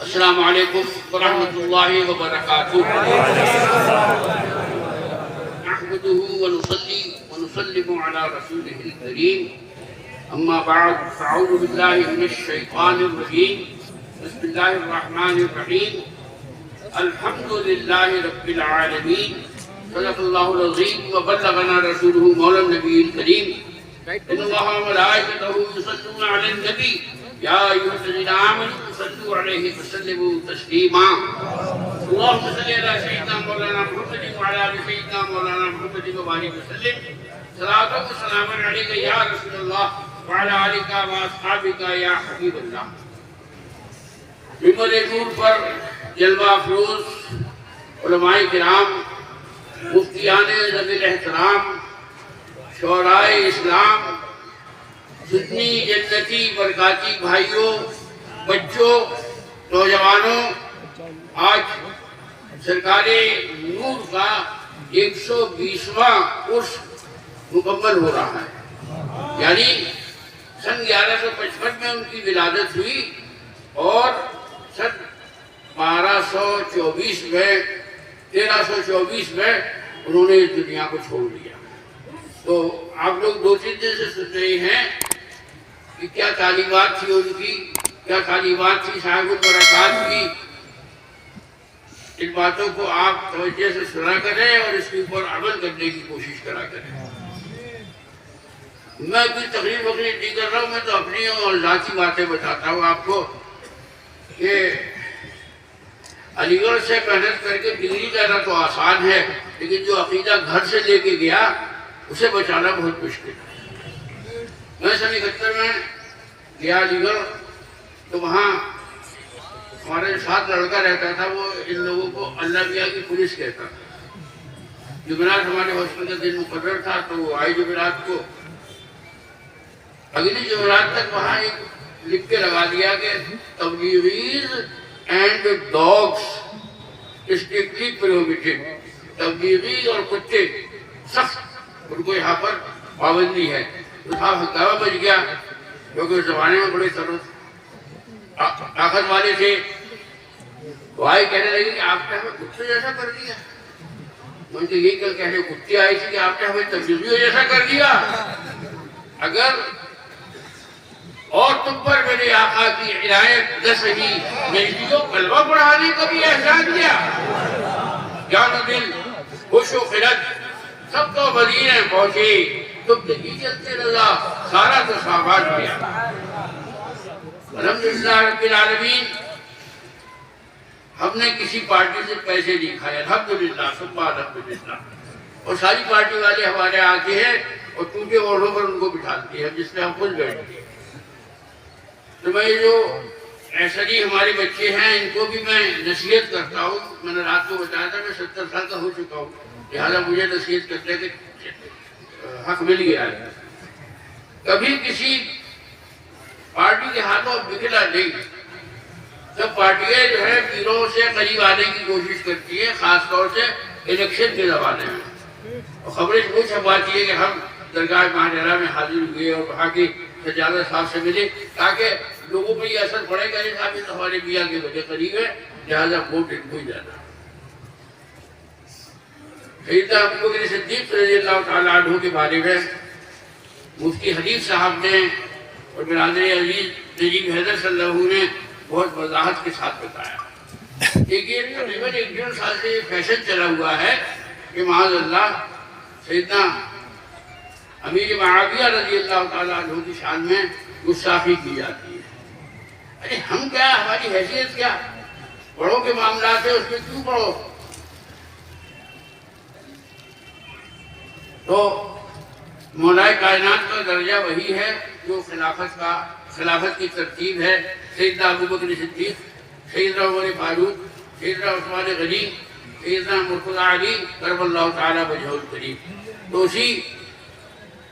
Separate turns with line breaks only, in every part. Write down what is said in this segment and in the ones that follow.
السلام علیکم ورحمۃ اللہ وبرکاتہ۔ نحمده ونصلي ونسلم على رسوله الكريم، اما بعد فاعوذ باللہ من الشیطان الرجیم، بسم اللہ الرحمن الرحیم، الحمد للہ رب العالمین، صدق اللہ العظیم وبلغنا رسوله مولا النبی الکریم، ان اللہ وملائکتہ یصلون علی النبی یا ایھا الذین آمنوا صلوا علیہ وسلموا تسلیما۔ اللہم صلی علی سیدنا مولانا محمد وعلی آل سیدنا مولانا محمد وبارک وسلم، صلاۃ و سلام علیک یا رسول اللہ وعلی آلک واصحابک یا حبیب اللہ۔ ممبر نور پر جلوہ افروز علماء کرام، مفتیان ذوی الاحترام، شعرائے اسلام، سنی جنتی برکاتی بھائیوں، بچوں، نوجوانوں، آج سرکار نور کا 120واں عرس مکمل ہو رہا ہے، یعنی سن 1155 میں ان کی ولادت ہوئی اور سن 1324 میں انہوں نے اس دنیا کو چھوڑ دیا۔ تو آپ لوگ 2-3 دن سے سن رہے ہیں کہ کیا تعلیمات تھی ان کی، کیا تعلیمات تھی صاحب البرکات کی۔ ان باتوں کو آپ توجہ سے سنا کریں اور اس کے اوپر عمل کرنے کی کوشش کرا کریں۔ میں کوئی تقریر وقریر نہیں کر رہا ہوں، میں تو اپنی اور ذاتی باتیں بتاتا ہوں آپ کو کہ علی گڑھ سے محنت کر کے ڈگری لینا تو آسان ہے، لیکن جو عقیدہ گھر سے لے کے گیا اسے بچانا بہت مشکل ہے۔ میں سن 71 میں گیا علی گڑھ، تو وہاں ہمارے ساتھ لڑکا رہتا تھا، وہ ان لوگوں کو اللہ میاں کی پولیس کہتا تھا۔ جمعرات ہمارے ہاسپٹل کا دن مقرر تھا، تو وہ آئے جمعرات کو، اگلی جمعرات تک وہاں ایک لکھ کے لگا دیا کہ تبلیغیز اینڈ ڈاگس اسٹرکٹلی پروہیبٹڈ، تبلیغی اور کتے سخت، ان کو یہاں پر پابندی ہے۔ تو صاحب ہنگامہ بچ گیا، کیونکہ اس زمانے میں بڑے طاقت والے تھے۔ وہ آئے کہنے لگے کہ آپ نے ہمیں کتے جیسا کر دیا۔ ان کے یہی کل کہنے کتے آئی تھی کہ آپ نے ہمیں تبلیغیوں جیسا کر دیا۔ اگر اور تم پر میرے آقا کی عنایت نہ سہی، میری جو کلمہ پڑھانے کا بھی احسان کیا، جان و دل، خوش و خرد سب تو مدینے پہنچے، تم نہیں چلتے رضا، سارا تو سامان کیا۔ الحمدللہ رب العالمین، ہم نے کسی پارٹی سے پیسے نہیں کھائے، الحمدللہ ثم الحمدللہ، اور ساری پارٹی والے ہمارے آتے ہیں اور ٹوٹے اوڑھوں پر ان کو بٹھاتے ہیں جس میں ہم خود بیٹھتے ہیں۔ تو میں جو ایسا نہیں ہمارے بچے ہیں، ان کو بھی میں نصیحت کرتا ہوں۔ میں نے رات کو بتایا تھا میں 70 سال کا ہو چکا ہوں، لہٰذا مجھے نصیحت کرتے کہ حق مل گیا ہے۔ کبھی کسی پارٹی کے ہاتھوں بکلا نہیں۔ سب پارٹیاں جو ہے پیروں سے قریب آنے کی کوشش کرتی ہیں، خاص طور سے الیکشن کے زمانے میں، اور خبریں وہ چھپاتی ہے کہ ہم درگاہ مہاجرہ میں حاضر ہوئے اور وہاں کی سجادہ صاحب سے ملے، تاکہ لوگوں پر یہ اثر پڑے گا کہ صاحب یہ ہمارے میاں کے بڑے قریب ہے، لہٰذا ووٹ ان کو ہی جانا۔ سیدنا ابوبکر صدیق رضی اللہ تعالیٰ عنہ کے بارے میں مفتی حنیف صاحب نے اور برادر عزیز نجیب حیدر صلی اللہ علیہ نے بہت وضاحت کے ساتھ بتایا۔ لیکن تقریباً 1-1.5 سال سے یہ فیشن چلا ہوا ہے کہ معاذ اللہ سیدنا امیر معاویہ رضی اللہ تعالیٰ عنہ کی شان میں گستاخی کی جاتی ہے۔ ارے ہم کیا، ہماری حیثیت کیا، بڑوں کے معاملات ہیں اس میں کیوں پڑھو؟ تو مولا کائنات کا درجہ وہی ہے جو خلافت کی ترتیب ہے۔ سیدنا ابوبکر صدیق، سیدنا عمر فاروق، سیدنا عثمان غنی، سیدنا مرتضی علی کرم اللہ تعالیٰ وجہہ الکریم، تو اسی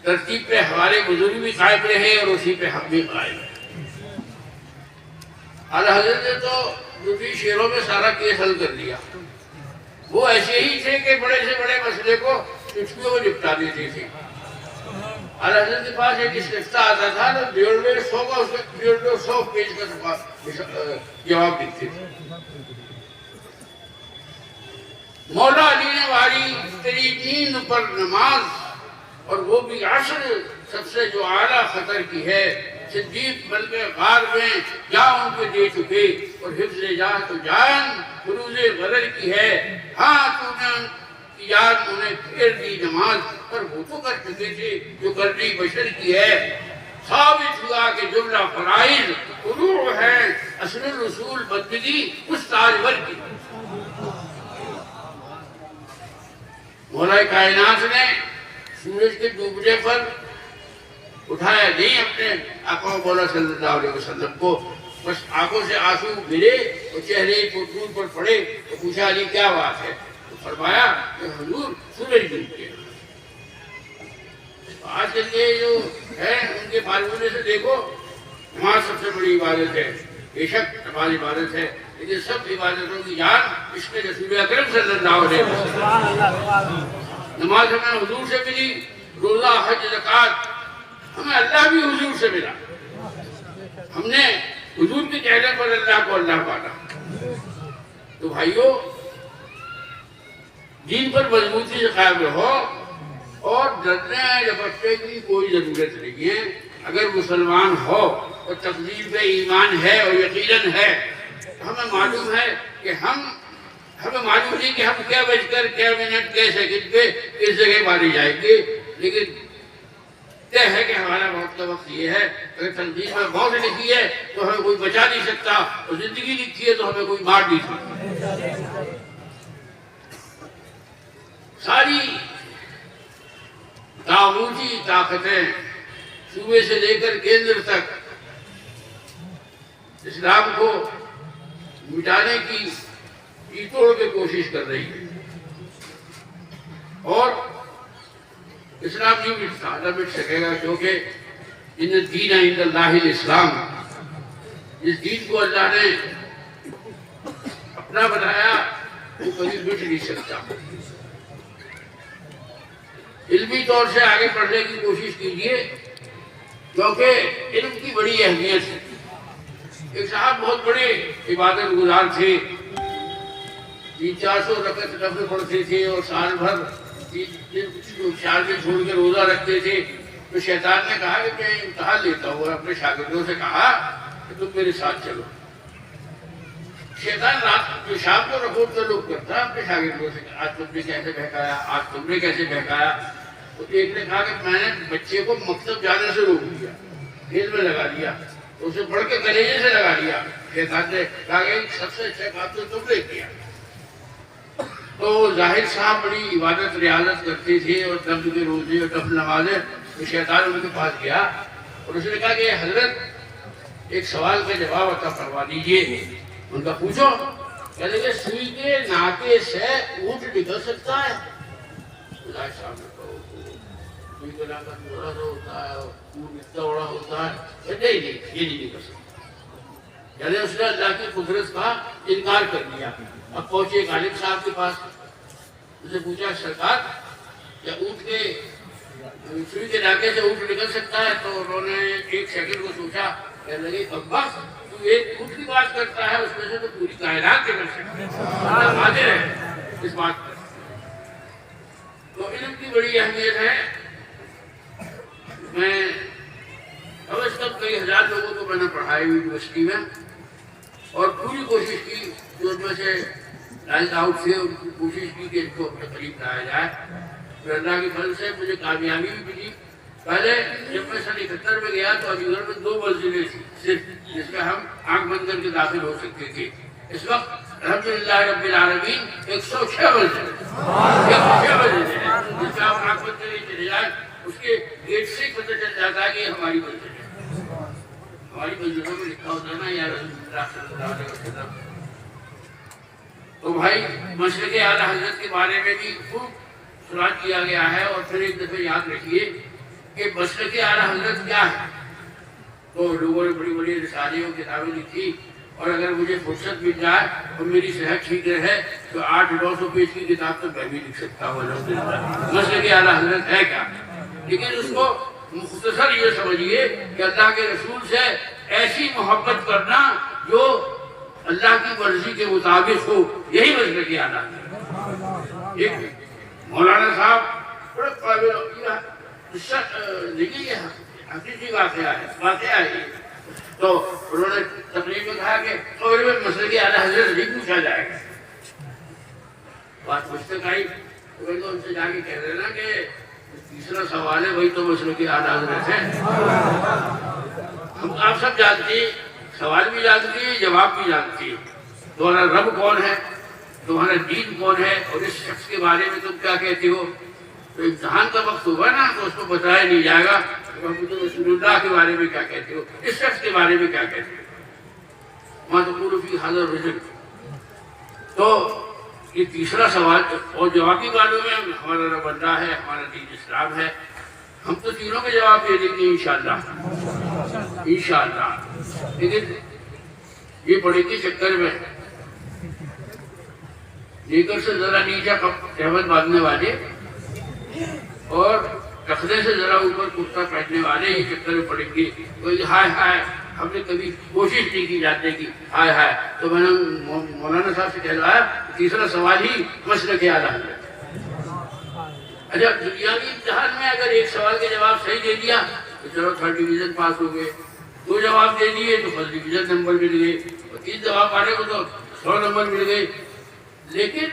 ترتیب پہ ہمارے بزرگ بھی قائم رہے اور اسی پہ ہم بھی قائم رہے۔ اعلیٰ حضرت نے تو دوسری شعروں میں سارا کیس حل کر دیا۔ وہ ایسے ہی تھے کہ بڑے سے بڑے مسئلے کو چٹکیوں میں نپٹا دیتے تھے۔ اعلیٰ حضرت کے پاس ایک استفتاء آتا تھا تو 150 کا اس کا 150 پیج کا جواب لکھتے تھے. مولا علی نے واری تیری نیند پر نماز اور وہ بھی عصر سب سے جو اعلیٰ خطر کی ہے صدیق بن کے غار میں جا ان کے دے چکے اور حفظ جان تو جان فروز غدر کی ہے. ہاں تو نے کی یاد انہیں پھیر دی نماز پر وہ تو کر چکے تھے جو کرنی بشر کی ہے. ثابت ہوا کہ جملہ فرائض فروع ہے اصل الرسول بندگی اس تاجور کی. مولا کائنات نے سورج کے ڈوبنے پر اٹھایا نہیں اپنے آقا مولا صلی اللہ علیہ وسلم کو, بس آنکھوں سے آنسو گرے اور چہرے پتھور پر پڑے تو پوچھا علی کیا بات ہے, تو فرمایا کہ حضور سورج ڈوب گیا. آج کے لیے جو ہے ان کے فارمولے سے دیکھو, نماز سب سے بڑی عبادت ہے, بے شک نماز عبادت ہے, لیکن سب عبادتوں کی جان عشق رسول اکرم صلی اللہ علیہ وسلم. نماز ہمیں حضور سے ملی, روزہ حج زکوٰۃ ہمیں اللہ بھی حضور سے ملا. ہم نے حضور کے کہنے پر اللہ کو اللہ پانا. تو بھائیو دین پر مضبوطی سے قائم رہو اور ڈرنے ڈپٹنے کی کوئی ضرورت نہیں ہے. اگر مسلمان ہو اور تقدیر پہ ایمان ہے اور یقیناً ہے, ہمیں معلوم ہے کہ ہمیں معلوم نہیں کہ ہم کیا بج کر کیا منٹ کیا سیکنڈ پہ کس جگہ مارے جائیں گے, لیکن طے ہے کہ ہمارا موت کا وقت یہ ہے. اگر تقدیر میں موت لکھی ہے تو ہمیں کوئی بچا نہیں سکتا, اور زندگی لکھی ہے تو ہمیں کوئی مار نہیں سکتا. ساری طاغوتی طاقتیں صوبے سے لے کر کیندر تک اسلام کو مٹانے کی توڑ کے کوشش کر رہی ہے, اور اسلام نہیں مٹتا, نہ مٹ سکے گا, کیونکہ ان الدین عند اللہ الاسلام, جس دین کو اللہ نے اپنا بنایا وہ کبھی مٹ نہیں سکتا. علمی طور سے آگے بڑھنے کی کوشش کیجیے, کیونکہ علم کی بڑی اہمیت ہے. ایک صاحب بہت بڑے عبادت گزار تھے, 300-400 رکعت نفل پڑھتے تھے اور سال بھر 4 دن چھوڑ کے روزہ رکھتے تھے. تو شیطان نے کہا کہ میں امتحان لیتا ہوں, اپنے شاگردوں سے کہا کہ تم میرے ساتھ چلو. شیطان رات جو شام کو رپورٹ تعلق کرتا اپنے شاگردوں سے کہ آج تم نے کیسے بہکایا, آج تم نے کیسے بہکایا. تو ایک نے کہا کہ میں نے بچے کو مکتب جانے سے روک دیا, کھیل میں لگا دیا, اسے پڑھ کے کلیجے سے لگا دیا. شیطان نے کہا کہ سب سے اچھا کام تو تم نے کیا. تو ظاہر صاحب بڑی عبادت ریاضت کرتے تھے اور نفل کے روزے اور نفل نمازیں. تو شیطان ان کے پاس گیا اور اس نے کہا کہ حضرت ایک سوال کا جواب عطا فرما دیجیے. ان کا پوچھو. کہتے کہ سوئی کے ناکے سے اونٹ نکل سکتا ہے؟ صاحب نے کہا سوئی کے ناکا تھوڑا سا ہوتا ہے, اونٹ اتنا بڑا ہوتا ہے. نہیں نہیں, یہ نہیں نکل سکتا. یعنی اس نے اللہ کی قدرت کا انکار کر دیا. اب پہنچے ایک عالم صاحب کے پاس, اسے پوچھا سرکار کیا اونٹ کے سوئی کے ناکے سے اونٹ نکل سکتا ہے؟ تو انہوں نے ایک سیکنڈ کو سوچا, کہنے لگے بس تو ایک اونٹ کی بات کرتا ہے, اس میں سے تو پوری کائنات نکل سکتی ہے. اللہ قادر ہے اس بات پر. تو علم کی بڑی اہمیت ہے. میں کم از کم کئی ہزار لوگوں کو میں نے پڑھائی یونیورسٹی میں, اور پوری کوشش کی جو ان میں سے لائن آؤٹ سے ان کی کوشش کی کہ ان کو اپنے قریب لایا جائے. پھر اللہ کے فضل سے مجھے کامیابی بھی ملی. پہلے جب میں سن 71 میں گیا تو علی گڑھ میں 2 منزلیں تھیں صرف, جس میں ہم آنکھ بند کر کے داخل ہو سکتے تھے. اس وقت الحمدللہ رب العالمین 106 منزلیں ہیں جس میں آپ آنکھ بند کر کے چلے جائیں. اس کے گیٹ سے پتہ چل جاتا ہے کہ ہماری منزل ہے. ہماری منزلوں میں لکھا ہوتا ہے نا یا رسول اللہ صلی اللہ علیہ وسلم. تو بھائی مشرق اعلیٰ حضرت کے بارے میں بھی خوب سنا کیا گیا ہے. اور پھر ایک دفعہ یاد رکھیے کہ مشرق اعلیٰ حضرت کیا ہے. تو لوگوں نے بڑی بڑی رسالیوں کتابیں لکھی, اور اگر مجھے فرصت مل جائے اور میری صحت ٹھیک رہے تو 800-900 پیج کی کتاب تو میں بھی لکھ سکتا ہوں الحمدللہ مشرق اعلیٰ حضرت ہے کیا. لیکن اس کو مختصر یہ سمجھیے کہ اللہ کے رسول سے ایسی محبت کرنا جو اللہ کی مرضی کے مطابق ہو، یہی مسلک اعلیٰ ہے۔ مولانا صاحب بڑے قابل دیکھیے یہ حقیقی واقعہ ہے۔ تو انہوں نے تقریر میں کہا کہ قبر میں مسلک اعلیٰ حضرت نہیں پوچھا جائے گا۔ بات پوچھتے آئی تو میں تو ان سے جا کے کہہ رہے نا کہ تیسرا سوال ہے وہی تو مسلک اعلیٰ حضرت ہے۔ ہم آپ سب جانتے ہیں، سوال بھی جانتے ہیں، جواب بھی جانتے ہیں، تمہارا رب کون ہے، تمہارا دین کون ہے، اور اس شخص کے بارے میں تم کیا کہتے ہو۔ تو امتحان کا وقت ہوگا نا تو اس کو بتایا نہیں جائے گا محمد رسول اللہ کے بارے میں کیا کہتے ہو، اس شخص کے بارے میں کیا کہتے ہو، وہاں تقول فی ھذا الرجل۔ تو یہ تیسرا سوال اور جوابی معلوم ہے، ہمارا رب اللہ ہے، ہمارا دین اسلام ہے، ہم تو تینوں کے جواب دے دیں گے انشاءاللہ انشاءاللہ۔ لیکن یہ بڑے کے چکر میں نیکر سے ذرا نیچا کہوت باندھنے والے اور رکھنے سے ذرا اوپر کرتا پہننے والے یہ چکر میں پڑیں گے۔ کوئی ہائے ہائے ہم نے کبھی کوشش نہیں کی جانے کی، ہائے ہائے۔ تو میں نے مولانا صاحب سے کہلوایا تیسرا سوال ہی مسلک اعلیٰ ہے۔ اچھا دنیاوی امتحان میں اگر ایک سوال کے جواب صحیح دے دیا تو چلو 3rd ڈویژن پاس ہو گئے، 2 جواب دے دیے تو 1st ڈویژن نمبر مل گئے، اور 3 جواب آنے کو تو 100 نمبر مل گئے۔ لیکن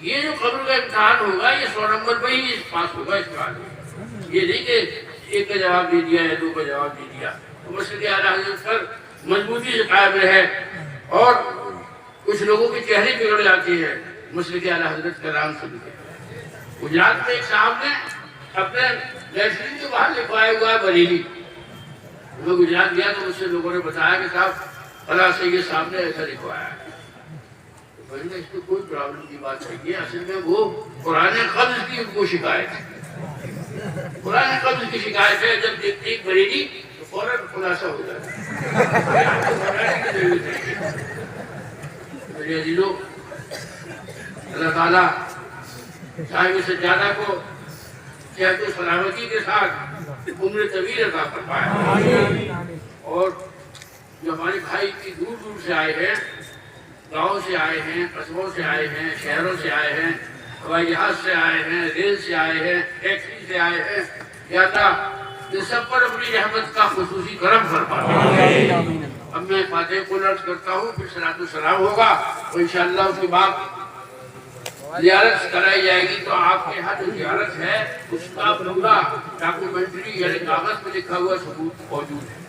یہ جو قبر کا امتحان ہوگا یہ 100 نمبر پہ ہی پاس ہوگا اس بات میں، یہ نہیں کہ 1 کا جواب دے دیا یا 2 کا جواب دے دیا۔ تو مسلک اعلیٰ حضرت پر مضبوطی سے قائم رہے، اور کچھ لوگوں کے چہرے بگڑ جاتے ہیں مسلک اعلیٰ حضرت کا نام سن کے۔ گجرات میں ایک صاحب نے اپنے لیٹرین کے باہر لکھوایا ہوا ہے بریلی۔ میں گجرات گیا تو مجھ سے لوگوں نے بتایا کہ صاحب فلاں سید صاحب نے ایسا لکھوایا ہے۔ میں نے اس کو کوئی پرابلم کی بات نہیں ہے، اصل میں وہ قرآن قبض کی ان کو شکایت ہے، قرآن قبض کی شکایت ہے۔ جب دیکھتے ایک بریلی تو فوراً خلاصہ ہو جاتا ہے۔ میرے عزیزوں، اللہ تعالیٰ صاحب سجادہ کو صحت و سلامتی کے ساتھ عمر طویل عطا فرمائے، اور جو ہمارے بھائی کی دور دور سے آئے ہیں، گاؤں سے آئے ہیں، قصبوں سے آئے ہیں، شہروں سے آئے ہیں، ہوائی جہاز سے آئے ہیں، ریل سے آئے ہیں، ٹیکسی سے آئے ہیں، یا اللہ یہ سب پر اپنی رحمت کا خصوصی کرم فرمائے۔ اب میں فاتحہ کو عرض کرتا ہوں، پھر صلاۃ و سلام ہوگا، اور انشاءاللہ اس کے بعد زیارت کرائی جائے گی۔ تو آپ کے یہاں جو زیارت ہے اس کا پورا ڈاکومنٹری یعنی کاغذ پہ لکھا ہوا ثبوت موجود ہے۔